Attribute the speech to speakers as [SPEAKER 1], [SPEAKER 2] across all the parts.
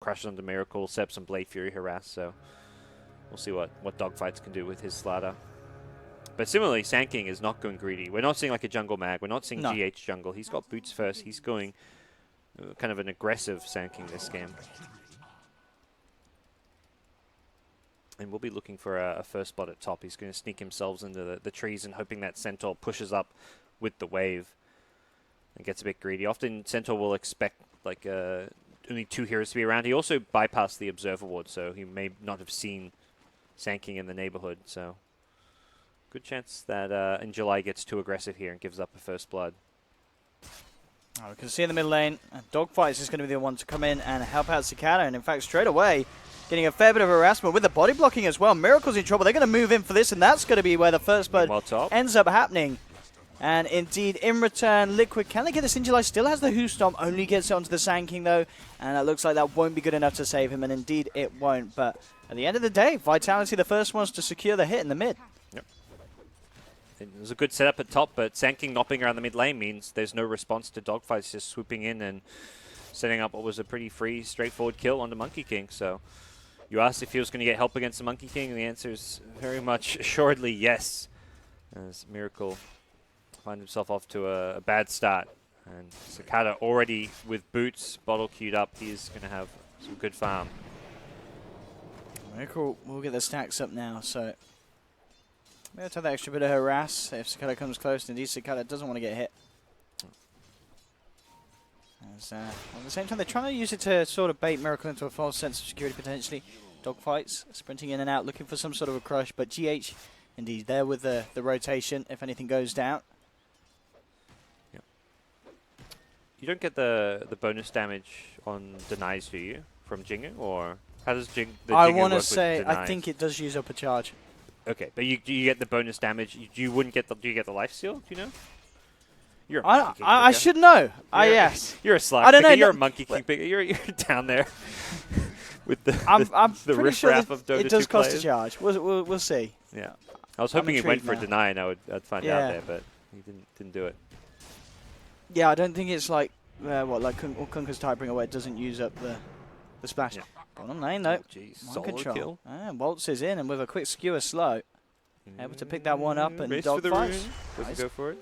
[SPEAKER 1] crushes onto Miracle, set up some Blade Fury harass, so we'll see what Dogfights can do with his Slatter. But similarly, Sand King is not going greedy. We're not seeing like a jungle mag. We're not seeing GH jungle. He's got boots first. He's going kind of an aggressive Sand King this game. And we'll be looking for a first spot at top. He's going to sneak himself into the trees and hoping that Centaur pushes up with the wave and gets a bit greedy. Often Centaur will expect like only 2 heroes to be around. He also bypassed the Observer Ward, so he may not have seen Sand King in the neighborhood. So good chance that in July gets too aggressive here and gives up a first blood.
[SPEAKER 2] Oh, we can see in the mid lane, Dogfight is just going to be the one to come in and help out Cicada. And in fact, straight away, getting a fair bit of harassment with the body blocking as well. Miracle's in trouble. They're going to move in for this, and that's going to be where the first blood ends up happening. And indeed, in return, Liquid, can they get this in July? Still has the Who Stomp, only gets it onto the Sand King, though. And it looks like that won't be good enough to save him, and indeed it won't. But at the end of the day, Vitality the first ones to secure the hit in the mid.
[SPEAKER 1] Yep. It was a good setup at top, but Sand King not being around the mid lane means there's no response to Dogfights just swooping in and setting up what was a pretty free, straightforward kill onto Monkey King. So you asked if he was going to get help against the Monkey King, and the answer is very much assuredly yes. As Miracle finds himself off to a bad start. And Cicada already with boots, bottle queued up. He's going to have some good farm.
[SPEAKER 2] Miracle will get the stacks up now, so maybe I'll take that extra bit of harass if Cicada comes close. Indeed, Cicada doesn't want to get hit. As, at the same time, they're trying to use it to sort of bait Miracle into a false sense of security, potentially. Dogfights, sprinting in and out, looking for some sort of a crush, but GH, indeed, there with the rotation, if anything goes down.
[SPEAKER 1] Yep. You don't get the bonus damage on denies, do you, from Jingu? Or how does the Jingu
[SPEAKER 2] I want to
[SPEAKER 1] work
[SPEAKER 2] say,
[SPEAKER 1] with
[SPEAKER 2] I think it does use up a charge.
[SPEAKER 1] Okay, but you get the bonus damage. You wouldn't get the. Do you get the life steal? Do you know? You're a Monkey King
[SPEAKER 2] I should know.
[SPEAKER 1] Yes. You're a Slack.
[SPEAKER 2] I don't know.
[SPEAKER 1] You're a Monkey King picker. You're down there with the
[SPEAKER 2] the
[SPEAKER 1] riff-raff of Dota 2
[SPEAKER 2] it does cost
[SPEAKER 1] players.
[SPEAKER 2] a charge. We'll see.
[SPEAKER 1] Yeah, I was hoping he went for a deny and I'd find out there, but he didn't do it.
[SPEAKER 2] Yeah, I don't think it's like like Kunka's Tidebringer where it doesn't use up the splash. Yeah. Bottom lane though.
[SPEAKER 1] Solo
[SPEAKER 2] control.
[SPEAKER 1] kill.
[SPEAKER 2] Waltz in and with a quick skewer slow. Able to pick that one up and Dogfights.
[SPEAKER 1] Doesn't go for it.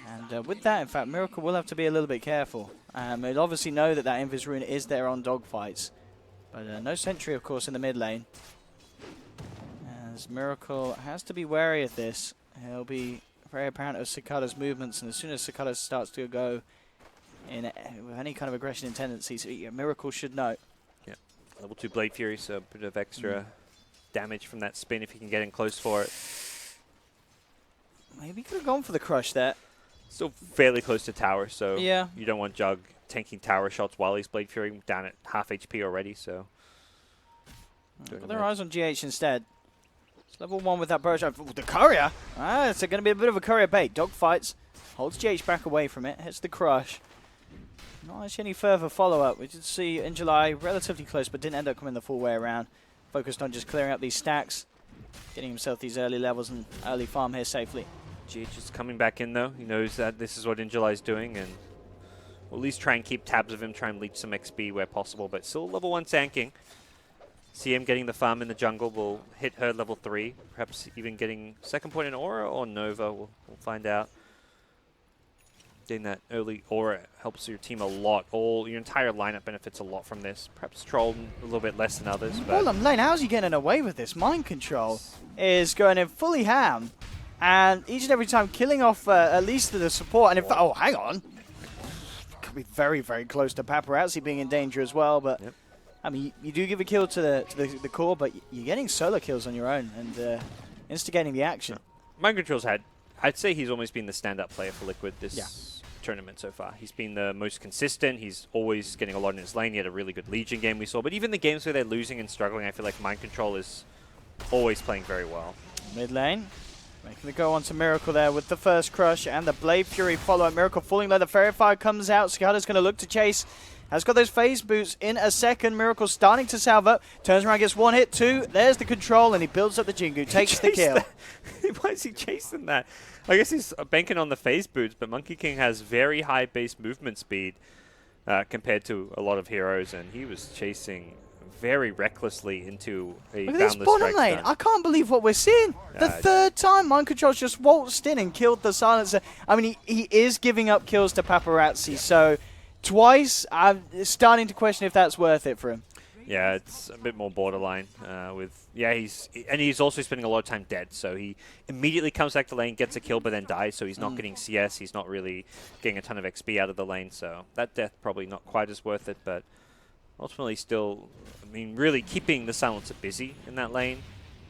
[SPEAKER 2] And with that, in fact, Miracle will have to be a little bit careful. They'll obviously know that Invis Rune is there on Dogfights. But no sentry, of course, in the mid lane. As Miracle has to be wary of this. He'll be very apparent of Cicada's movements, and as soon as Cicada starts to go in with any kind of aggression and tendencies, Miracle should know.
[SPEAKER 1] Yeah, level 2 Blade Fury, so a bit of extra damage from that spin if he can get in close for it.
[SPEAKER 2] Maybe he could have gone for the crush there.
[SPEAKER 1] Still fairly close to tower, so
[SPEAKER 2] yeah,
[SPEAKER 1] you don't want Jug tanking tower shots while he's Blade Fury down at half HP already. So
[SPEAKER 2] put their eyes on GH instead. It's level 1 with that burst. The courier. It's going to be a bit of a courier bait. Dogfights holds GH back away from it. Hits the crush. Not actually any further follow up. We did see in July relatively close, but didn't end up coming the full way around. Focused on just clearing up these stacks, getting himself these early levels and early farm here safely.
[SPEAKER 1] GH is coming back in though. He knows that this is what Injuly is doing, and we'll at least try and keep tabs of him, try and leech some XP where possible, but still level 1 Sand King. See him getting the farm in the jungle will hit her level 3, perhaps even getting second point in Aura or Nova, we'll find out. Getting that early Aura helps your team a lot. Your entire lineup benefits a lot from this. Perhaps Troll a little bit less than others. But
[SPEAKER 2] Lane, how's he getting away with this? Mind Control is going in fully ham. And each and every time killing off at least the support. And in fact, oh, hang on. Could be very, very close to Paparazzi being in danger as well. But, I mean, you do give a kill to the core, but you're getting solo kills on your own and instigating the action.
[SPEAKER 1] Mind Control's I'd say he's almost been the stand-up player for Liquid this tournament so far. He's been the most consistent. He's always getting a lot in his lane. He had a really good Legion game we saw. But even the games where they're losing and struggling, I feel like Mind Control is always playing very well.
[SPEAKER 2] Mid lane. Making the go on to Miracle there with the first crush and the Blade Fury follow-up. Miracle falling low. The Fairy Fire comes out. Cicada's going to look to chase. Has got those phase boots in a second. Miracle starting to salve up. Turns around, gets 1 hit, 2. There's the control, and he builds up the Jingu. Takes the kill.
[SPEAKER 1] Why is he chasing that? I guess he's banking on the phase boots, but Monkey King has very high base movement speed. compared to a lot of heroes, and he was chasing very recklessly into a
[SPEAKER 2] Look at this
[SPEAKER 1] boundless
[SPEAKER 2] bottom
[SPEAKER 1] strike
[SPEAKER 2] lane.
[SPEAKER 1] stun.
[SPEAKER 2] I can't believe what we're seeing. The third time Mind Control's just waltzed in and killed the Silencer. I mean, he is giving up kills to Paparazzi, so twice I'm starting to question if that's worth it for him.
[SPEAKER 1] Yeah, it's a bit more borderline. He's also spending a lot of time dead, so he immediately comes back to lane, gets a kill, but then dies, so he's not getting CS, he's not really getting a ton of XP out of the lane, so that death probably not quite as worth it, but ultimately still, I mean, really keeping the Silencer busy in that lane,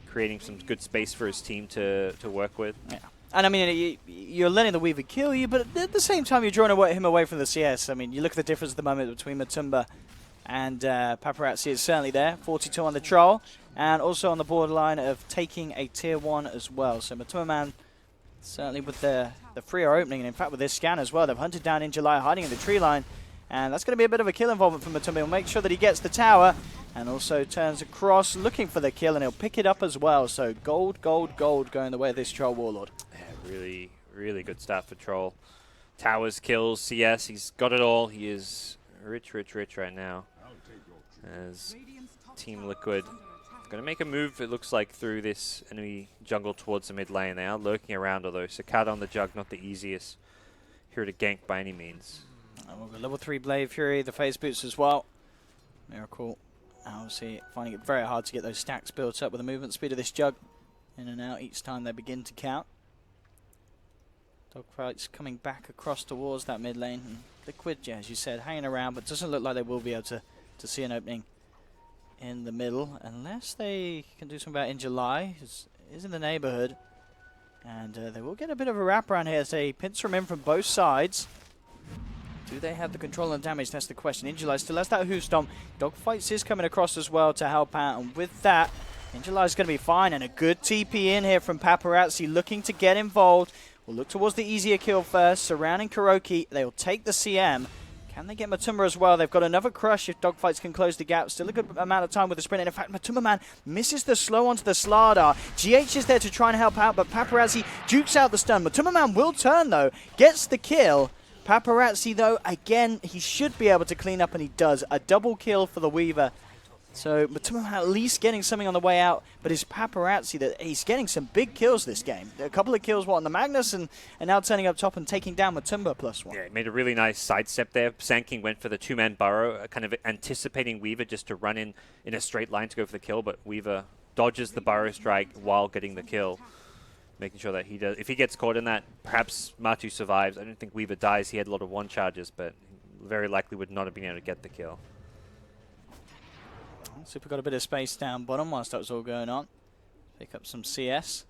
[SPEAKER 1] creating some good space for his team to work with.
[SPEAKER 2] Yeah. And I mean, you're letting the Weaver kill you, but at the same time, you're drawing him away from the CS. I mean, you look at the difference at the moment between Matumba and Paparazzi is certainly there. 42 on the Troll, and also on the borderline of taking a tier 1 as well. So Matumba Man certainly with the freer opening, and in fact with this scan as well, they've hunted down in July, hiding in the tree line. And that's going to be a bit of a kill involvement for Matumba. He'll make sure that he gets the tower and also turns across looking for the kill, and he'll pick it up as well. So gold, gold, gold going the way of this Troll Warlord.
[SPEAKER 1] Yeah, really, really good start for Troll. Towers, kills, CS, he's got it all. He is rich, rich, rich right now. As Team Liquid going to make a move, it looks like, through this enemy jungle towards the mid lane. They are lurking around, although Cicada on the Jug, not the easiest hero to gank by any means.
[SPEAKER 2] We've got level 3 Blade Fury, the phase boots as well. Miracle, obviously finding it very hard to get those stacks built up with the movement speed of this Jug. In and out each time they begin to count. Dogfights coming back across towards that mid lane. And Liquid, yeah, as you said, hanging around, but doesn't look like they will be able to see an opening in the middle, unless they can do something about in July. Is in the neighborhood. And they will get a bit of a wraparound here as they pincer him in from both sides. Do they have the control and damage? That's the question. Injuly still has that Who Stomp. Dogfights is coming across as well to help out. And with that, Injuly is going to be fine. And a good TP in here from Paparazzi looking to get involved. We'll look towards the easier kill first. Surrounding Kuroki. They'll take the CM. Can they get Matumba as well? They've got another crush if Dogfights can close the gap. Still a good amount of time with the sprint. And in fact, Matumba Man misses the slow onto the Slardar. GH is there to try and help out, but Paparazzi dukes out the stun. Matumba Man will turn, though. Gets the kill. Paparazzi, though, again, he should be able to clean up, and he does. A double kill for the Weaver. So Matumba at least getting something on the way out, but it's Paparazzi that he's getting some big kills this game. A couple of kills on the Magnus, and now turning up top and taking down Matumba +1.
[SPEAKER 1] Yeah, he made a really nice sidestep there. Sanking went for the two-man burrow, kind of anticipating Weaver just to run in a straight line to go for the kill, but Weaver dodges the burrow strike while getting the kill, making sure that he does. If he gets caught in that, perhaps Matu survives. I don't think Weaver dies. He had a lot of one charges, but very likely would not have been able to get the kill.
[SPEAKER 2] Super got a bit of space down bottom whilst that was all going on. Pick up some CS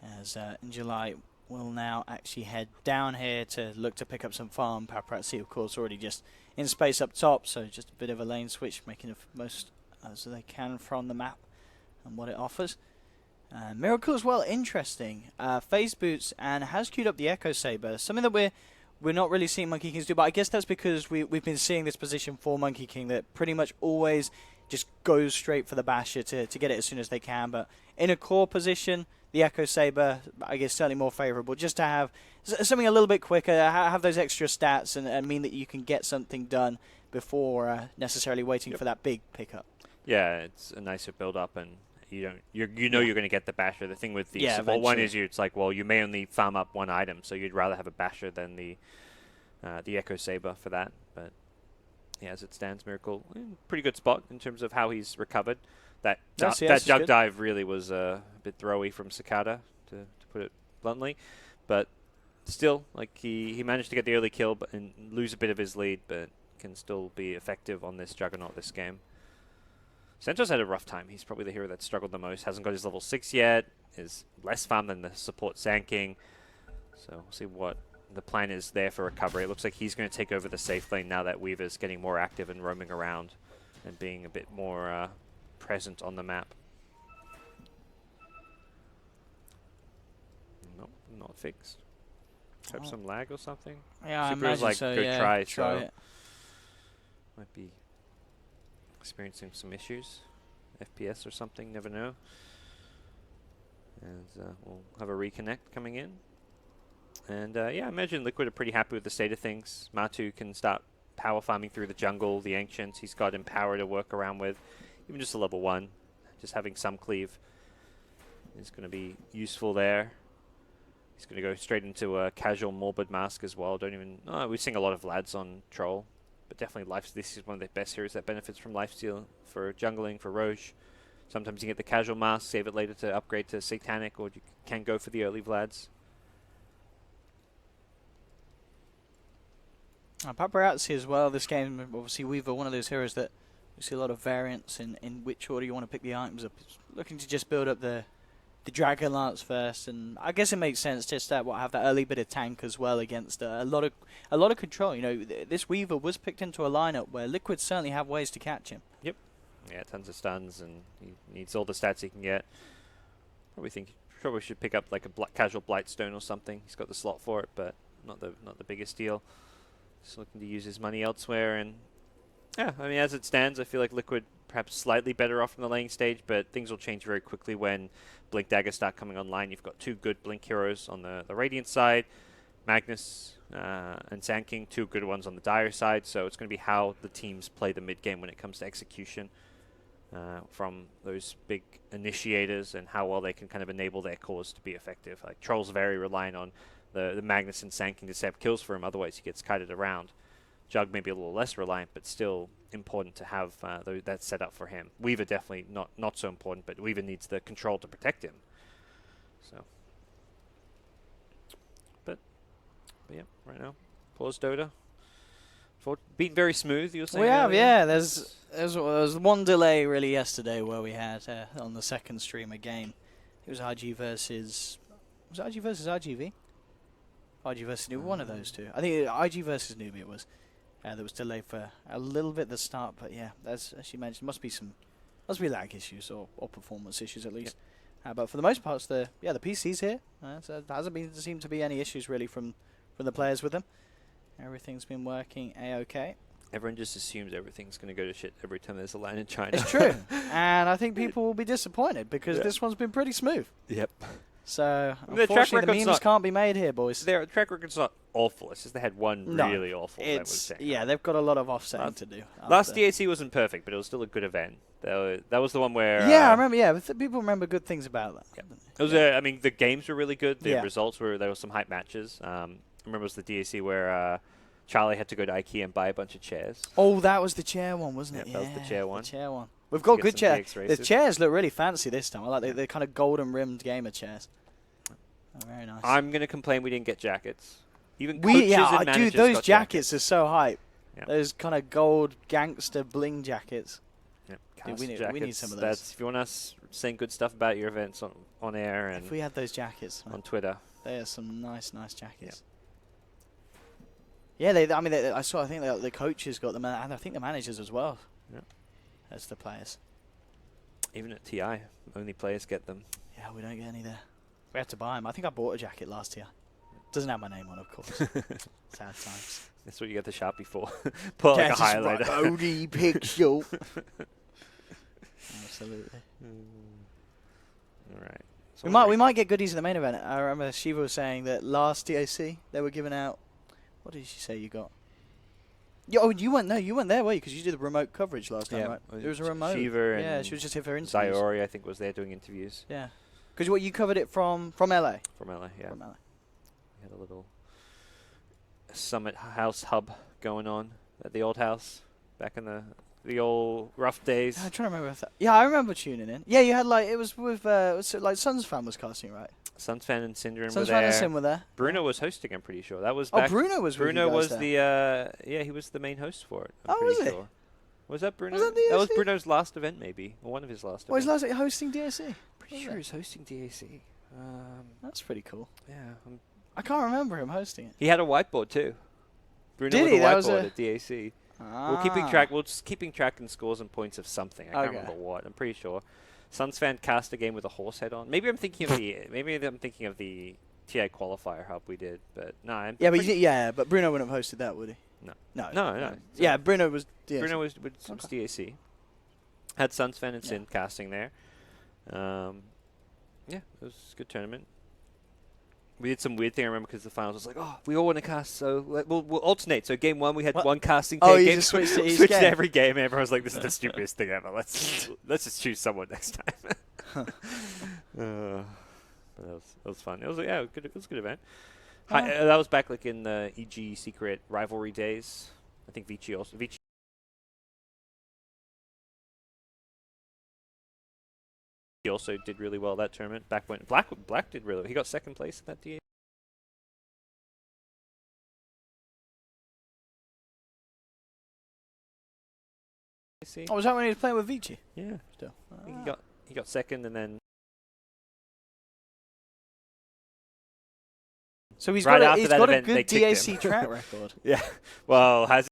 [SPEAKER 2] as in July will now actually head down here to look to pick up some farm. Paparazzi, of course, already just in space up top, so just a bit of a lane switch, making the most as they can from the map and what it offers. Miracle as well, interesting. Phase boots and has queued up the Echo Saber, something that we're not really seeing Monkey Kings do, but I guess that's because we've been seeing this position for Monkey King that pretty much always just goes straight for the basher to get it as soon as they can. But in a core position, the Echo Saber, I guess, certainly more favorable, just to have something a little bit quicker, have those extra stats, and mean that you can get something done before necessarily waiting for that big pickup.
[SPEAKER 1] Yeah, it's a nicer build up, and you know you're going to get the basher. The thing with the support one is it's like, well, you may only farm up one item, so you'd rather have a basher than the Echo Saber for that. But yeah, as it stands, Miracle in pretty good spot in terms of how he's recovered. That jug dive really was a bit throwy from Cicada, to put it bluntly, but still, like he managed to get the early kill and lose a bit of his lead, but can still be effective on this Juggernaut this game. Sento's had a rough time. He's probably the hero that struggled the most. Hasn't got his level 6 yet. Is less farm than the support Sanking. So we'll see what the plan is there for recovery. It looks like he's going to take over the safe lane now that Weaver's getting more active and roaming around and being a bit more present on the map. Nope, not fixed. Perhaps some lag or something?
[SPEAKER 2] Yeah,
[SPEAKER 1] Super
[SPEAKER 2] I
[SPEAKER 1] was like,
[SPEAKER 2] so,
[SPEAKER 1] good
[SPEAKER 2] yeah,
[SPEAKER 1] try,
[SPEAKER 2] try
[SPEAKER 1] so
[SPEAKER 2] it.
[SPEAKER 1] Might be experiencing some issues. FPS or something, never know. And we'll have a reconnect coming in. And yeah, I imagine Liquid are pretty happy with the state of things. Matu can start power farming through the jungle, the Ancients. He's got Empower to work around with. Even just a level 1, just having some cleave is going to be useful there. He's going to go straight into a casual Morbid Mask as well. We're seeing a lot of Vlads on Troll, but definitely this is one of the best heroes that benefits from lifesteal for jungling, for Roche. Sometimes you get the casual mask, save it later to upgrade to Satanic, or you can go for the early Vlads.
[SPEAKER 2] Paparazzi as well. This game, obviously, Weaver, one of those heroes that we see a lot of variance in which order you want to pick the items up. It's looking to just build up the Dragon Lance first, and I guess it makes sense just to have that early bit of tank as well against a lot of control. You know, this Weaver was picked into a lineup where Liquid certainly have ways to catch him.
[SPEAKER 1] Yep. Yeah, tons of stuns, and he needs all the stats he can get. Probably should pick up like a casual Blightstone or something. He's got the slot for it, but not the biggest deal. Just looking to use his money elsewhere, and yeah, I mean, as it stands, I feel like Liquid perhaps slightly better off in the laning stage, but things will change very quickly when Blink Dagger start coming online. You've got 2 good Blink heroes on the Radiant side, Magnus and Sand King, 2 good ones on the Dire side, so it's going to be how the teams play the mid game when it comes to execution from those big initiators and how well they can kind of enable their cores to be effective. Like Troll's very reliant on the Magnus and Sand King to set up kills for him, otherwise he gets kited around. Jug may be a little less reliant, but still important to have that set up for him. Weaver definitely not so important, but Weaver needs the control to protect him. So, but yeah, right now, pause Dota. Been very smooth. You were saying
[SPEAKER 2] We have,
[SPEAKER 1] earlier?
[SPEAKER 2] yeah. There's one delay really yesterday where we had on the second stream a game. It was RG versus RG versus RGV. RG versus Newbie, one of those two. I think RG versus Newbie it was. There was delay for a little bit at the start, but yeah, as you mentioned, must be lag issues or performance issues at least. Yep. But for the most part, the PC's here. So there hasn't seemed to be any issues really from the players with them. Everything's been working a-okay.
[SPEAKER 1] Everyone just assumes everything's going to go to shit every time there's a line in China.
[SPEAKER 2] It's true, and I think people will be disappointed because this one's been pretty smooth.
[SPEAKER 1] Yep.
[SPEAKER 2] So, unfortunately, the memes can't be made here, boys.
[SPEAKER 1] Their track record's not awful. It's just they had one really awful.
[SPEAKER 2] They've got a lot of offsetting to do.
[SPEAKER 1] Last DAC wasn't perfect, but it was still a good event. That was the one where...
[SPEAKER 2] Yeah, I remember. Yeah, people remember good things about that.
[SPEAKER 1] Yep. It was. I mean, the games were really good. The results were... There were some hype matches. I remember it was the DAC where Charlie had to go to IKEA and buy a bunch of chairs.
[SPEAKER 2] Oh, that was the chair one, wasn't it?
[SPEAKER 1] Yeah, that was the chair one.
[SPEAKER 2] The chair one. We've got good chairs. The chairs look really fancy this time. I like the kind of golden rimmed gamer chairs. Oh, very nice.
[SPEAKER 1] I'm going to complain we didn't get jackets. Even coaches and managers
[SPEAKER 2] dude, those
[SPEAKER 1] got
[SPEAKER 2] jackets are so hype.
[SPEAKER 1] Yep.
[SPEAKER 2] Those kind of gold gangster bling jackets.
[SPEAKER 1] Yep.
[SPEAKER 2] Dude, we need some of those.
[SPEAKER 1] If you want us saying good stuff about your events on air and
[SPEAKER 2] if we had those jackets
[SPEAKER 1] on Twitter,
[SPEAKER 2] they are some nice jackets. Yep. Yeah, I think the coaches got them, and I think the managers as well.
[SPEAKER 1] Yeah.
[SPEAKER 2] As the players.
[SPEAKER 1] Even at TI, only players get them.
[SPEAKER 2] Yeah, we don't get any there. We have to buy them. I think I bought a jacket last year. Doesn't have my name on, of course. Sad times.
[SPEAKER 1] That's what you get the Sharpie for. Put like a highlighter.
[SPEAKER 2] OD pixel. Absolutely.
[SPEAKER 1] All right.
[SPEAKER 2] So we might get goodies in the main event. I remember Shiva was saying that last DAC they were giving out. What did she say you got? You weren't there, were you? Because you did the remote coverage last time, right? There was a remote.
[SPEAKER 1] Shiva and
[SPEAKER 2] she was just here for interviews.
[SPEAKER 1] Zyori, I think, was there doing interviews.
[SPEAKER 2] Yeah. Because you covered it from LA.
[SPEAKER 1] From LA, yeah.
[SPEAKER 2] From LA.
[SPEAKER 1] We had a little Summit House hub going on at the old house back in the old rough days.
[SPEAKER 2] I'm trying to remember if that. Yeah, I remember tuning in. Yeah, you had it was with Suns fan was casting, right?
[SPEAKER 1] Suns fan and Syndrome
[SPEAKER 2] Suns
[SPEAKER 1] were there.
[SPEAKER 2] Fan and Sin were there.
[SPEAKER 1] Bruno was hosting, I'm pretty sure. That was
[SPEAKER 2] Bruno was with
[SPEAKER 1] Bruno
[SPEAKER 2] you guys
[SPEAKER 1] was
[SPEAKER 2] there.
[SPEAKER 1] he was the main host for it.
[SPEAKER 2] Was
[SPEAKER 1] pretty
[SPEAKER 2] he?
[SPEAKER 1] sure. Was that Bruno?
[SPEAKER 2] Was that
[SPEAKER 1] That was
[SPEAKER 2] DAC?
[SPEAKER 1] Bruno's last event, maybe, or one of his last.
[SPEAKER 2] Well, he's last hosting DAC.
[SPEAKER 1] Pretty sure he's hosting DAC.
[SPEAKER 2] That's pretty cool.
[SPEAKER 1] Yeah.
[SPEAKER 2] I can't remember him hosting it.
[SPEAKER 1] He had a whiteboard too. Bruno
[SPEAKER 2] Did
[SPEAKER 1] with
[SPEAKER 2] he?
[SPEAKER 1] a
[SPEAKER 2] That was
[SPEAKER 1] whiteboard at DAC. We're just keeping track and scores and points of something. I can't remember what. I'm pretty sure. Suns fan cast a game with a horse head on. Maybe I'm thinking of the TI qualifier hub we did, but no.
[SPEAKER 2] But Bruno wouldn't have hosted that, would he?
[SPEAKER 1] No.
[SPEAKER 2] So yeah, Bruno was DAC.
[SPEAKER 1] Bruno was DAC. Had Suns fan and Sin casting there. Yeah, it was a good tournament. We did some weird thing, I remember, because the finals was like, oh, we all want to cast, so we'll alternate. So game 1, we had one casting
[SPEAKER 2] Oh,
[SPEAKER 1] game.
[SPEAKER 2] you just switched to each
[SPEAKER 1] switched
[SPEAKER 2] game.
[SPEAKER 1] to every game, and everyone was like, this is the stupidest thing ever. Let's just choose someone next time. But that was fun. It was it was a good event. That was back like in the EG Secret rivalry days. I think Vici also did really well that tournament. Back when Black did really well. He got second place in that DA.
[SPEAKER 2] Oh, was that when he was playing with Vici?
[SPEAKER 1] Yeah.
[SPEAKER 2] Still.
[SPEAKER 1] He got second, and then
[SPEAKER 2] so he's
[SPEAKER 1] right
[SPEAKER 2] got
[SPEAKER 1] after that
[SPEAKER 2] a
[SPEAKER 1] event, they
[SPEAKER 2] good
[SPEAKER 1] kicked
[SPEAKER 2] DAC
[SPEAKER 1] him.
[SPEAKER 2] track record.
[SPEAKER 1] yeah. Well, has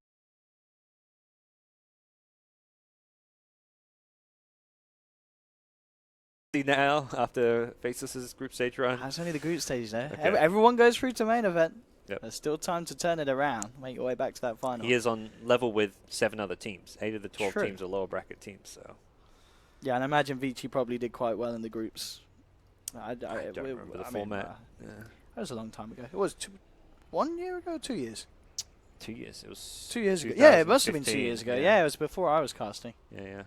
[SPEAKER 1] he now after Faceless's group stage run?
[SPEAKER 2] That's only the group stage there.
[SPEAKER 1] Okay.
[SPEAKER 2] Everyone goes through to main event.
[SPEAKER 1] Yep.
[SPEAKER 2] There's still time to turn it around. Make your way back to that final.
[SPEAKER 1] He is on level with 7 other teams. 8 of the 12
[SPEAKER 2] True.
[SPEAKER 1] teams are lower bracket teams. So
[SPEAKER 2] Yeah, and I imagine Vici probably did quite well in the groups. I
[SPEAKER 1] don't remember the format.
[SPEAKER 2] That was a long time ago. It was 1 year ago, 2 years.
[SPEAKER 1] 2 years. It was
[SPEAKER 2] 2 years ago. Yeah, it must have been 2
[SPEAKER 1] 2015,
[SPEAKER 2] years ago. Yeah, it was before I was casting.
[SPEAKER 1] Yeah.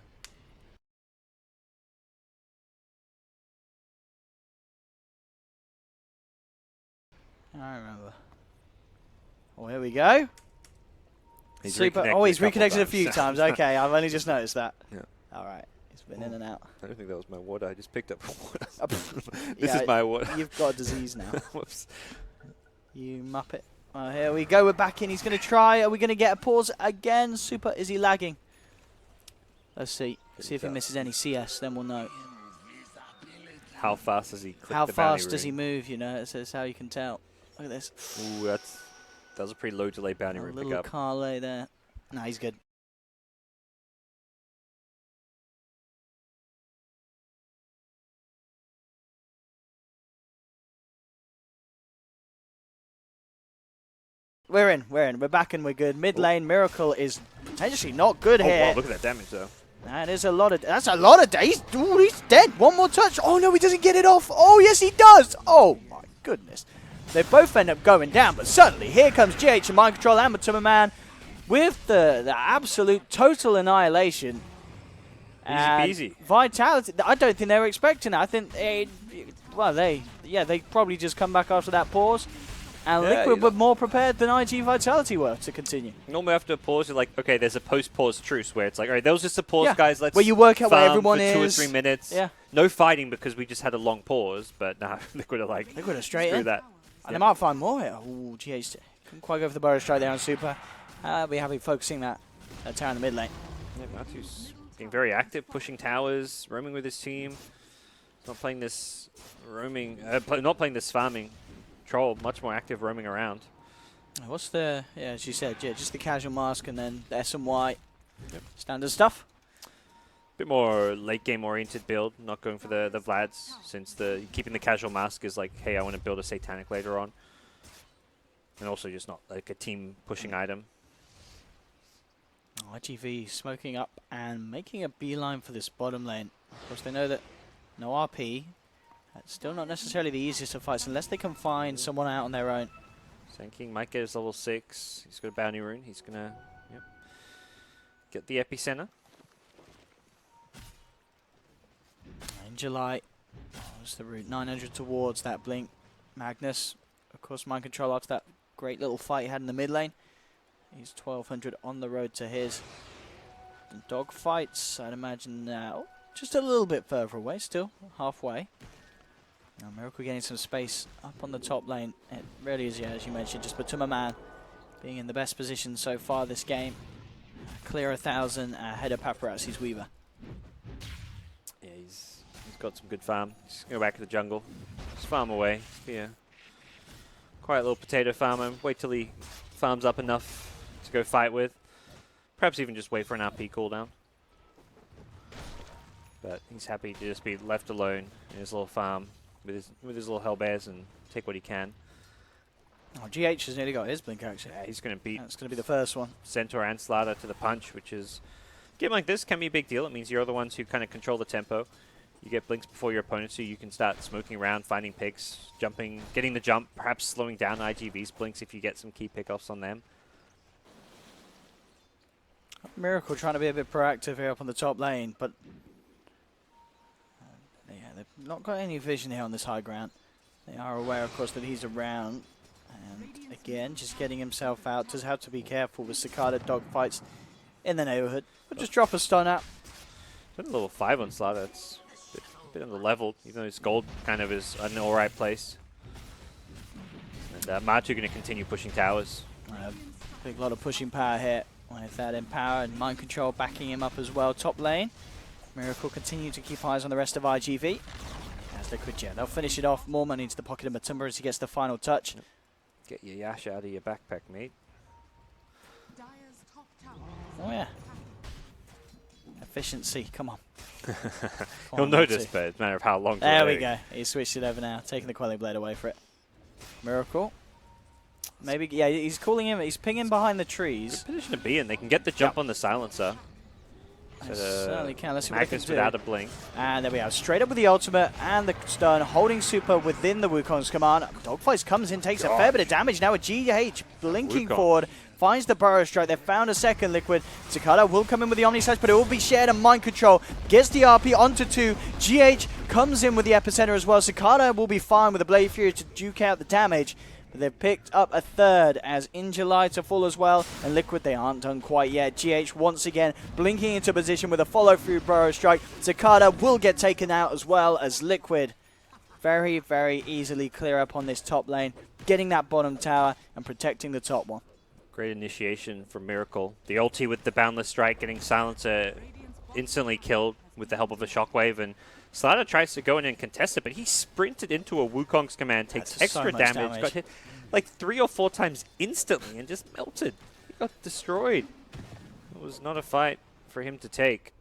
[SPEAKER 2] I remember. Oh, here we go.
[SPEAKER 1] He's
[SPEAKER 2] Super.
[SPEAKER 1] reconnected
[SPEAKER 2] Oh, he's
[SPEAKER 1] a couple
[SPEAKER 2] reconnected a
[SPEAKER 1] times.
[SPEAKER 2] few times. Okay, I've only just noticed that.
[SPEAKER 1] Yeah.
[SPEAKER 2] All right. He's been in and out.
[SPEAKER 1] I don't think that was my water. I just picked up water.
[SPEAKER 2] Yeah,
[SPEAKER 1] This is my water.
[SPEAKER 2] You've got a disease now.
[SPEAKER 1] Whoops.
[SPEAKER 2] You muppet. Oh, here we go. We're back in. He's going to try. Are we going to get a pause again? Super. Is he lagging? Let's see. See if he misses any CS. Then we'll know.
[SPEAKER 1] How fast does he click
[SPEAKER 2] How
[SPEAKER 1] the bounty
[SPEAKER 2] fast does he
[SPEAKER 1] ring?
[SPEAKER 2] move? You know, that's how you can tell. Look at this.
[SPEAKER 1] Ooh, that was a pretty low delay bounty
[SPEAKER 2] A
[SPEAKER 1] ring
[SPEAKER 2] little
[SPEAKER 1] pickup.
[SPEAKER 2] Carlet there. Nah, he's good. We're in. We're back and we're good. Mid lane, Miracle is potentially not good
[SPEAKER 1] Oh,
[SPEAKER 2] here.
[SPEAKER 1] wow, look at that damage, though.
[SPEAKER 2] That's a lot of days. Ooh, he's dead. One more touch. Oh no, he doesn't get it off. Oh yes, he does. Oh my goodness. They both end up going down, but suddenly here comes GH and Mind Control and Matuma Man with the absolute total annihilation.
[SPEAKER 1] Easy peasy.
[SPEAKER 2] Vitality. I don't think they were expecting it. I think they probably just come back after that pause. And
[SPEAKER 1] Yeah,
[SPEAKER 2] Liquid were more prepared than IG Vitality were to continue.
[SPEAKER 1] Normally after a pause, you're like, okay, there's a post-pause truce where it's like, all right, that was just a pause,
[SPEAKER 2] Yeah.
[SPEAKER 1] guys. Let's
[SPEAKER 2] Where you work out where
[SPEAKER 1] farm
[SPEAKER 2] everyone
[SPEAKER 1] for 2 or
[SPEAKER 2] is.
[SPEAKER 1] 3 minutes.
[SPEAKER 2] Yeah.
[SPEAKER 1] No fighting because we just had a long pause, but nah, Liquid are like,
[SPEAKER 2] Liquid are straight
[SPEAKER 1] screw
[SPEAKER 2] in.
[SPEAKER 1] that.
[SPEAKER 2] And they might find more here. Ooh, GH couldn't quite go for the burrow strike there on Super. Be happy focusing that tower in the mid lane.
[SPEAKER 1] Yeah, Matthew's being very active, pushing towers, roaming with his team. He's not playing this roaming, not playing this farming troll, much more active roaming around.
[SPEAKER 2] What's the, as you said, just the casual mask and then the SMY.
[SPEAKER 1] Yep.
[SPEAKER 2] Standard stuff.
[SPEAKER 1] Bit more late game oriented build, not going for the Vlads, since keeping the casual mask is like, hey, I want to build a Satanic later on. And also just not like a team pushing item.
[SPEAKER 2] IGV smoking up and making a beeline for this bottom lane. Of course, they know that no RP. That's still not necessarily the easiest of fights unless they can find someone out on their own.
[SPEAKER 1] Sanking might get his level 6. He's got a bounty rune. He's going to get the epicenter.
[SPEAKER 2] In July, what's the route? 900 towards that blink. Magnus, of course, Mind Control after that great little fight he had in the mid lane. He's 1200 on the road to his. And dog fights, I'd imagine now, just a little bit further away, still halfway. Now Miracle getting some space up on the top lane. It really is, as you mentioned, just Matuma Man being in the best position so far this game. Clear 1,000 ahead of Paparazzi's Weaver.
[SPEAKER 1] Yeah, he's got some good farm. Just go back to the jungle. Just farm away. Just be a quiet little potato farmer. Wait till he farms up enough to go fight with. Perhaps even just wait for an RP cooldown. But he's happy to just be left alone in his little farm with his little hellbears and take what he can.
[SPEAKER 2] Oh, GH has nearly got his blink actually.
[SPEAKER 1] Yeah, he's going to beat
[SPEAKER 2] That's going to be the first one.
[SPEAKER 1] Centaur and Slaughter to the punch, which is... A game like this can be a big deal. It means you're the ones who kind of control the tempo. You get blinks before your opponent, so you can start smoking around, finding picks, jumping, getting the jump, perhaps slowing down IGV's blinks if you get some key pickoffs on them.
[SPEAKER 2] Miracle trying to be a bit proactive here up on the top lane, but yeah, they've not got any vision here on this high ground. They are aware, of course, that he's around. And again, just getting himself out. Does have to be careful with Cicada dogfights in the neighborhood. But just drop a stun out.
[SPEAKER 1] Got a level 5 on Slaughter. It's a bit on the level, even though his gold kind of is in an alright place. And Matu going to continue pushing towers.
[SPEAKER 2] Big lot of pushing power here with that Empower and Mind Control backing him up as well. Top lane, Miracle continue to keep eyes on the rest of IGV. As they could, yeah, they'll finish it off. More money into the pocket of Matumba as he gets the final touch.
[SPEAKER 1] Get your Yash out of your backpack, mate.
[SPEAKER 2] Oh yeah. Efficiency, come on.
[SPEAKER 1] He'll notice, but it's a matter of how long.
[SPEAKER 2] There we go. He switched it over now, taking the Quelling Blade away for it. Miracle. Maybe, yeah, he's calling him, he's pinging behind the trees.
[SPEAKER 1] Good position to be in. They can get the jump on the silencer.
[SPEAKER 2] So certainly can. Let's see what they can
[SPEAKER 1] Magus
[SPEAKER 2] do.
[SPEAKER 1] without a blink.
[SPEAKER 2] And there we are. Straight up with the ultimate and the stun, holding super within the Wukong's command. Dogfights comes in, takes a fair bit of damage. Now a GH blinking forward. Finds the Burrow Strike. They've found a second Liquid. Cicada will come in with the Omni Slash, but it will be shared and Mind Control. Gets the RP onto 2. GH comes in with the Epicenter as well. Cicada will be fine with the Blade Fury to duke out the damage. But they've picked up a third as in July to fall as well. And Liquid, they aren't done quite yet. GH once again blinking into position with a follow-through Burrow Strike. Cicada will get taken out as well as Liquid. Very, very easily clear up on this top lane. Getting that bottom tower and protecting the top one.
[SPEAKER 1] Great initiation from Miracle. The ulti with the Boundless Strike, getting Silencer instantly killed with the help of a Shockwave. And Slaughter tries to go in and contest it, but he sprinted into a Wukong's command, takes extra damage, got hit like 3 or 4 times instantly and just melted. He got destroyed. It was not a fight for him to take.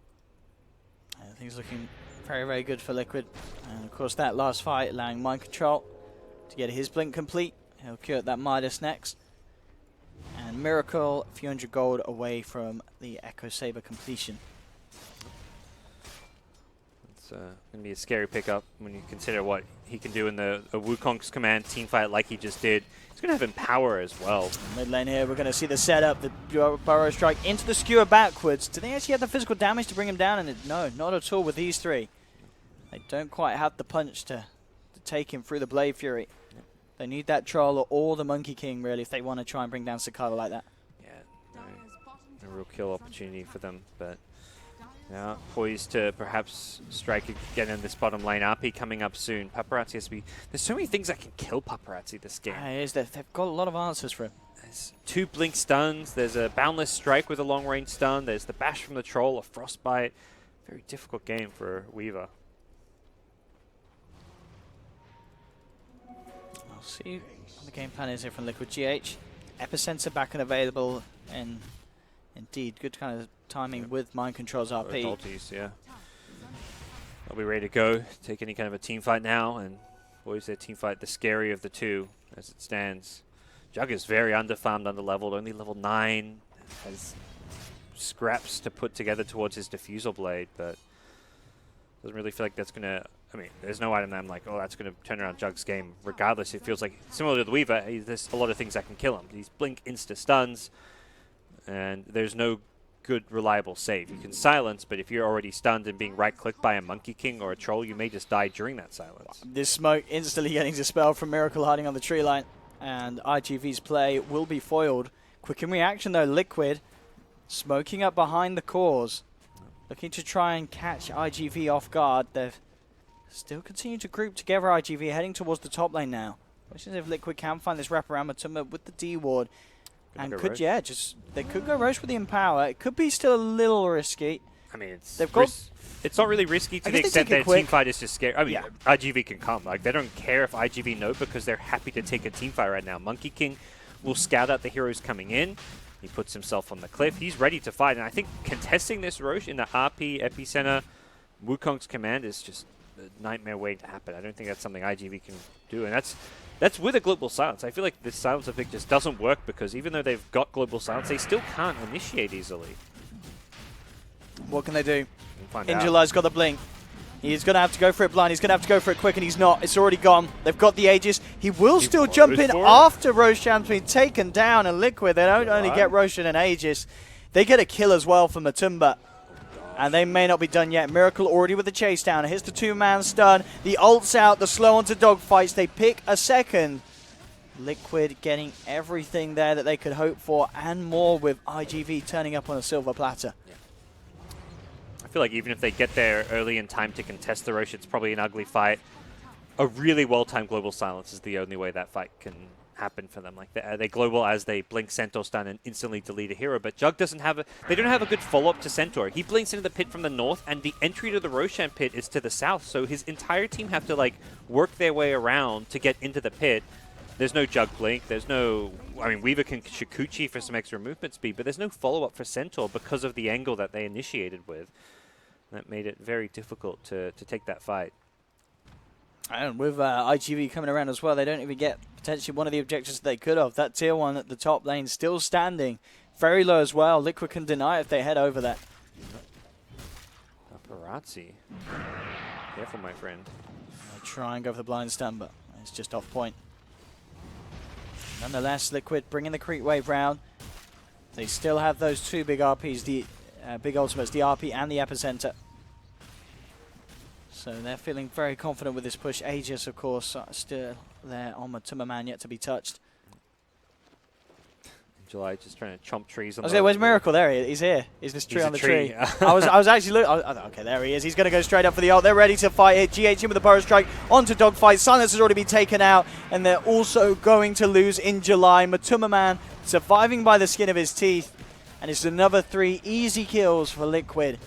[SPEAKER 2] Things looking very, very good for Liquid. And of course that last fight allowing Mind Control to get his blink complete. He'll cure that Midas next. And Miracle, a few hundred gold away from the Echo Saber completion.
[SPEAKER 1] It's going to be a scary pickup when you consider what he can do in the Wukong's command team fight like he just did. He's going to have Empower as well.
[SPEAKER 2] Mid lane here, we're going to see the setup, the Burrow Strike into the skewer backwards. Do they actually have the physical damage to bring him down? And no, not at all with these 3. They don't quite have the punch to take him through the Blade Fury. They need that Troll or the Monkey King, really, if they want to try and bring down Cicada like that.
[SPEAKER 1] Yeah, no real kill opportunity for them, but now poised to perhaps strike again in this bottom lane. RP coming up soon. Paparazzi has to be... There's so many things that can kill Paparazzi this game.
[SPEAKER 2] They've got a lot of answers for him.
[SPEAKER 1] There's 2 blink stuns. There's a Boundless Strike with a long-range stun. There's the Bash from the Troll, a Frostbite. Very difficult game for Weaver.
[SPEAKER 2] See what the game plan is here from Liquid. GH. Epicenter back and available, and indeed, good kind of timing with Mind Control's RP.
[SPEAKER 1] Ultis, yeah. They'll be ready to go. Take any kind of a team fight now, and boys, their team fight, the scary of the 2 as it stands. Jug is very underfarmed, underleveled, only level 9. Has scraps to put together towards his Diffusal Blade, but doesn't really feel like that's going to... I mean, there's no item that I'm like, oh, that's going to turn around Jug's game. Regardless, it feels like, similar to the Weaver, there's a lot of things that can kill him. These blink insta-stuns, and there's no good, reliable save. You can silence, but if you're already stunned and being right-clicked by a Monkey King or a Troll, you may just die during that silence.
[SPEAKER 2] This smoke instantly getting dispelled from Miracle hiding on the tree line, and IGV's play will be foiled. Quick in reaction, though, Liquid smoking up behind the cores, looking to try and catch IGV off guard. They've still continue to group together. IGV heading towards the top lane now. Questions if Liquid can find this wraparound Matumba with the D ward. And could, Roche. Yeah, just they could go Roche with the Empower. It could be still a little risky.
[SPEAKER 1] I mean, it's
[SPEAKER 2] it's
[SPEAKER 1] not really risky to the extent that a team fight is just scary. I mean, yeah. IGV can come. Like, they don't care if IGV know because they're happy to take a team fight right now. Monkey King will scout out the heroes coming in. He puts himself on the cliff. He's ready to fight. And I think contesting this Roche in the RP epicenter Wukong's command is just a nightmare waiting to happen. I don't think that's something IGV can do. And that's with a Global Silence. I feel like this Silencer pick just doesn't work because even though they've got Global Silence, they still can't initiate easily.
[SPEAKER 2] What can they do? Injuli's got the blink. He's going to have to go for it blind. He's going to have to go for it quick, and he's not. It's already gone. They've got the Aegis. He will still jump in after Roshan's been taken down, and Liquid, they don't only get Roshan and Aegis. They get a kill as well from Matumba. And they may not be done yet. Miracle already with the chase down. Hits the 2-man stun. The ult's out. The slow onto dogfights. They pick a second. Liquid getting everything there that they could hope for and more, with IGV turning up on a silver platter.
[SPEAKER 1] I feel like even if they get there early in time to contest the Rosh, it's probably an ugly fight. A really well-timed global silence is the only way that fight can happen for them. Like they global as they blink Centaur stun and instantly delete a hero, but Jug doesn't have they don't have a good follow-up to Centaur. He blinks into the pit from the north, and the entry to the Roshan pit is to the south, so his entire team have to like work their way around to get into the pit. There's no Jug blink, there's no... I mean, Weaver can Shikuchi for some extra movement speed, but there's no follow-up for Centaur because of the angle that they initiated with. That made it very difficult to take that fight.
[SPEAKER 2] And with IGV coming around as well, they don't even get potentially one of the objectives they could have. That tier 1 at the top lane still standing. Very low as well. Liquid can deny if they head over that.
[SPEAKER 1] Paparazzi. Careful, my friend.
[SPEAKER 2] They try and go for the blind stun, but it's just off point. Nonetheless, Liquid bringing the creep wave round. They still have those 2 big RPs, the big ultimates, the RP and the epicenter. So they're feeling very confident with this push. Aegis, of course, still there on Matumba Man, yet to be touched.
[SPEAKER 1] July just trying to chomp trees.
[SPEAKER 2] I was like, where's Miracle? There he is. He's here. He's this tree on the tree. I was actually looking. Okay, there he is. He's going to go straight up for the ult. They're ready to fight it. GH in with the Burrow Strike onto Dogfight. Silence has already been taken out, and they're also going to lose in July. Matumba Man surviving by the skin of his teeth, and it's another 3 easy kills for Liquid.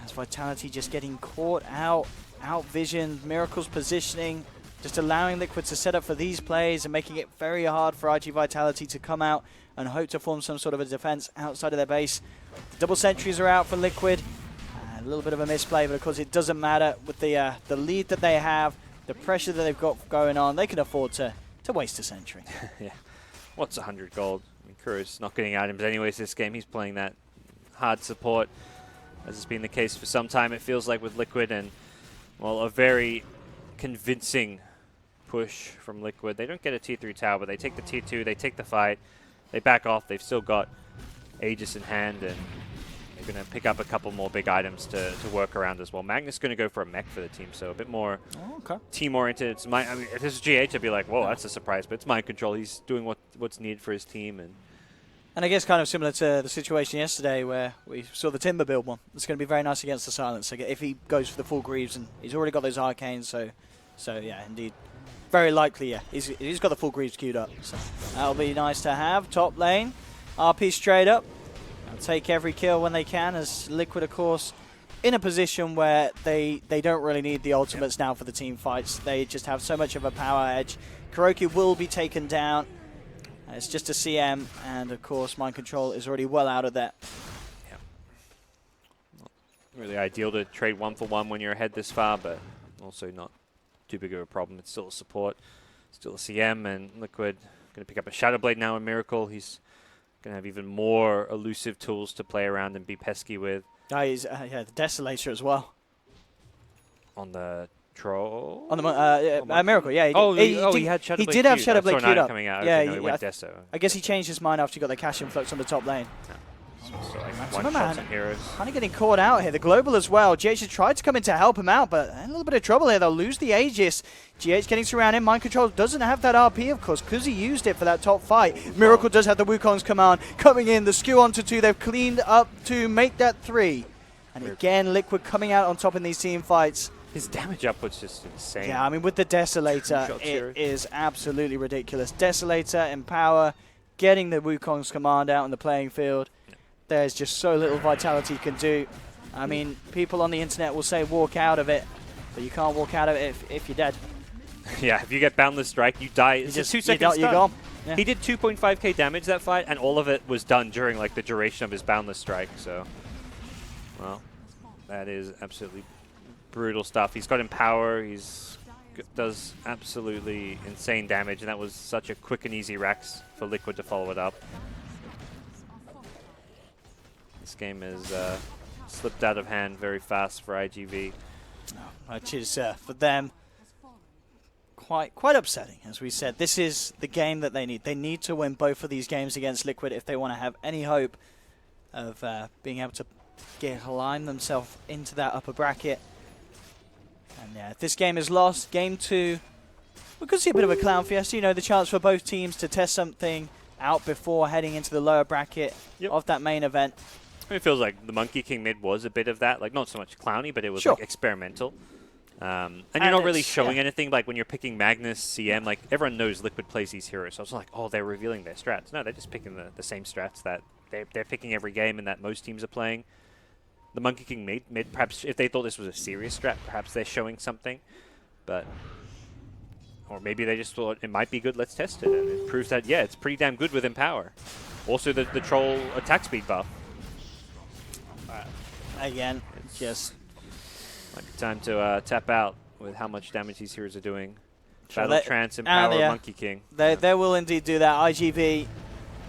[SPEAKER 2] As Vitality just getting caught out, out-visioned. Miracle's positioning, just allowing Liquid to set up for these plays and making it very hard for IG Vitality to come out and hope to form some sort of a defense outside of their base. The double sentries are out for Liquid. A little bit of a misplay, but of course it doesn't matter. With the lead that they have, the pressure that they've got going on, they can afford to waste a sentry.
[SPEAKER 1] Yeah. What's 100 gold? I mean, Kuro's not getting items anyways this game. He's playing that hard support, as has been the case for some time, it feels like, with Liquid. And, well, a very convincing push from Liquid. They don't get a tier 3 tower, but they take the tier 2, they take the fight, they back off. They've still got Aegis in hand, and they're going to pick up a couple more big items to work around as well. Magnus going to go for a mech for the team, so a bit more team-oriented. It's I mean, if this is GH, I'd be like, whoa, that's a surprise, but it's mind control. He's doing what's needed for his team. And
[SPEAKER 2] I guess kind of similar to the situation yesterday where we saw the Timber build one. It's going to be very nice against the Silence. If he goes for the full Greaves, and he's already got those Arcanes, so yeah, indeed. Very likely, yeah. He's got the full Greaves queued up. So that'll be nice to have. Top lane, RP straight up. They'll take every kill when they can, as Liquid, of course, in a position where they don't really need the ultimates now for the team fights. They just have so much of a power edge. Kuroki will be taken down. It's just a CM, and of course, Mind Control is already well out of that.
[SPEAKER 1] Yeah. Not really ideal to trade 1-for-1 when you're ahead this far, but also not too big of a problem. It's still a support, still a CM, and Liquid going to pick up a Shadow Blade now in Miracle. He's going to have even more elusive tools to play around and be pesky with.
[SPEAKER 2] He's the Desolator as well.
[SPEAKER 1] On the Troll?
[SPEAKER 2] On the Miracle, yeah.
[SPEAKER 1] He had Shadow Blade.
[SPEAKER 2] He did have Shadow Blade queued up.
[SPEAKER 1] Coming out.
[SPEAKER 2] Yeah,
[SPEAKER 1] Okay, no, he went Deso.
[SPEAKER 2] I guess he changed his mind after he got the cash influx on the top lane.
[SPEAKER 1] Yeah. So like one heroes.
[SPEAKER 2] Kind of getting caught out here. The Global as well. GH has tried to come in to help him out, but a little bit of trouble here. They'll lose the Aegis. GH getting surrounded. Mind Control doesn't have that RP, of course, because he used it for that top fight. Miracle does have the Wukong's command coming in. The skew onto 2. They've cleaned up to make that 3. And again, Liquid coming out on top in these team fights.
[SPEAKER 1] His damage output's just insane.
[SPEAKER 2] Yeah, I mean, with the Desolator, it is absolutely ridiculous. Desolator, Empower, getting the Wukong's command out on the playing field. There's just so little Vitality can do. I mean, people on the internet will say walk out of it, but you can't walk out of it if you're dead.
[SPEAKER 1] Yeah, if you get Boundless Strike, you die. It's just 2 seconds
[SPEAKER 2] you're gone. Yeah.
[SPEAKER 1] He did 2.5k damage that fight, and all of it was done during like the duration of his Boundless Strike. So, well, that is absolutely brutal stuff. He's got Empower. He's does absolutely insane damage, and that was such a quick and easy Rax for Liquid to follow it up. This game has slipped out of hand very fast for IGV.
[SPEAKER 2] Which is, for them, quite upsetting. As we said, this is the game that they need. They need to win both of these games against Liquid if they want to have any hope of being able to climb themselves into that upper bracket. And yeah, if this game is lost, game 2, we could see a bit of a clown fiesta. You know, the chance for both teams to test something out before heading into the lower bracket of that main event.
[SPEAKER 1] It feels like the Monkey King mid was a bit of that, like not so much clowny, but it was like experimental. And you're not really showing anything, like when you're picking Magnus, CM, like everyone knows Liquid plays these heroes. So it's like, oh, they're revealing their strats. No, they're just picking the same strats that they're picking every game and that most teams are playing. The Monkey King mid, perhaps if they thought this was a serious strat, perhaps they're showing something. But, or maybe they just thought it might be good, let's test it. And it proves that, yeah, it's pretty damn good with Empower. Also the Troll attack speed buff.
[SPEAKER 2] Again, just
[SPEAKER 1] might be time to tap out with how much damage these heroes are doing. Battle Trance, Empower, Monkey King.
[SPEAKER 2] They will indeed do that. IGV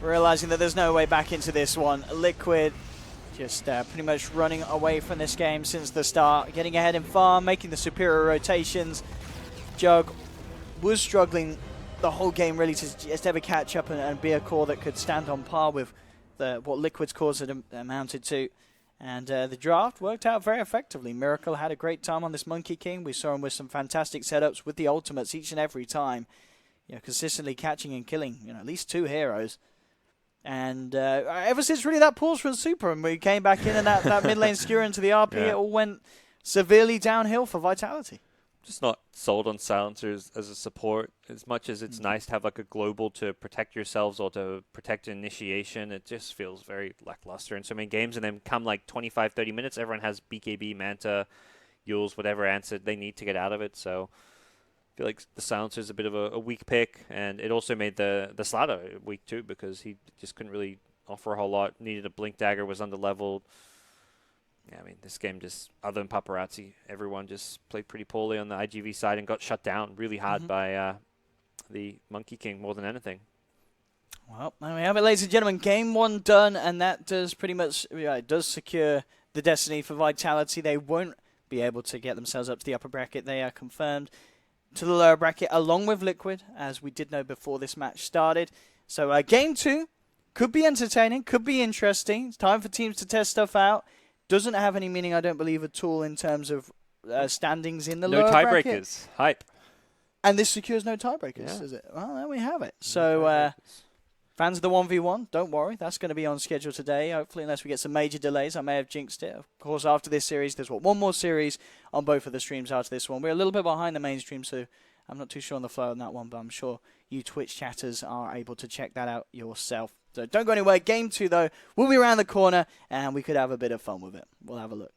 [SPEAKER 2] realizing that there's no way back into this one. Liquid just pretty much running away from this game since the start. Getting ahead in farm, making the superior rotations. Jug was struggling the whole game really to just ever catch up and be a core that could stand on par with what Liquid's cores had amounted to. And the draft worked out very effectively. Miracle had a great time on this Monkey King. We saw him with some fantastic setups with the ultimates each and every time. You know, consistently catching and killing, you know, at least 2 heroes. And ever since really that pause from Super and we came back in and that mid lane skewer into the RP, it all went severely downhill for Vitality.
[SPEAKER 1] Just not sold on silencers as a support as much as it's nice to have like a global to protect yourselves or to protect initiation. It just feels very lackluster in so many games, and then come like 25-30 minutes, everyone has BKB, Manta, Yules, whatever answer they need to get out of it. So I feel like the silencer is a bit of a weak pick, and it also made the Slatter weak too because he just couldn't really offer a whole lot. Needed a Blink Dagger, was under-leveled. Yeah, I mean, this game just, other than Paparazzi, everyone just played pretty poorly on the IGV side and got shut down really hard by the Monkey King more than anything.
[SPEAKER 2] Well, there we have it, ladies and gentlemen. Game 1 done, and that does pretty much, it does secure the destiny for Vitality. They won't be able to get themselves up to the upper bracket. They are confirmed to the lower bracket along with Liquid, as we did know before this match started. So Game 2 could be entertaining, could be interesting. It's time for teams to test stuff out. Doesn't have any meaning, I don't believe, at all in terms of standings in the lower bracket.
[SPEAKER 1] No tiebreakers. Hype.
[SPEAKER 2] And this secures no tiebreakers, is it? Well, there we have it. So, fans of the 1v1, don't worry. That's going to be on schedule today, hopefully, unless we get some major delays. I may have jinxed it. Of course, after this series, there's one more series on both of the streams after this one. We're a little bit behind the mainstream, so I'm not too sure on the flow on that one, but I'm sure you Twitch chatters are able to check that out yourself. So don't go anywhere. Game 2, though, will be around the corner, and we could have a bit of fun with it. We'll have a look.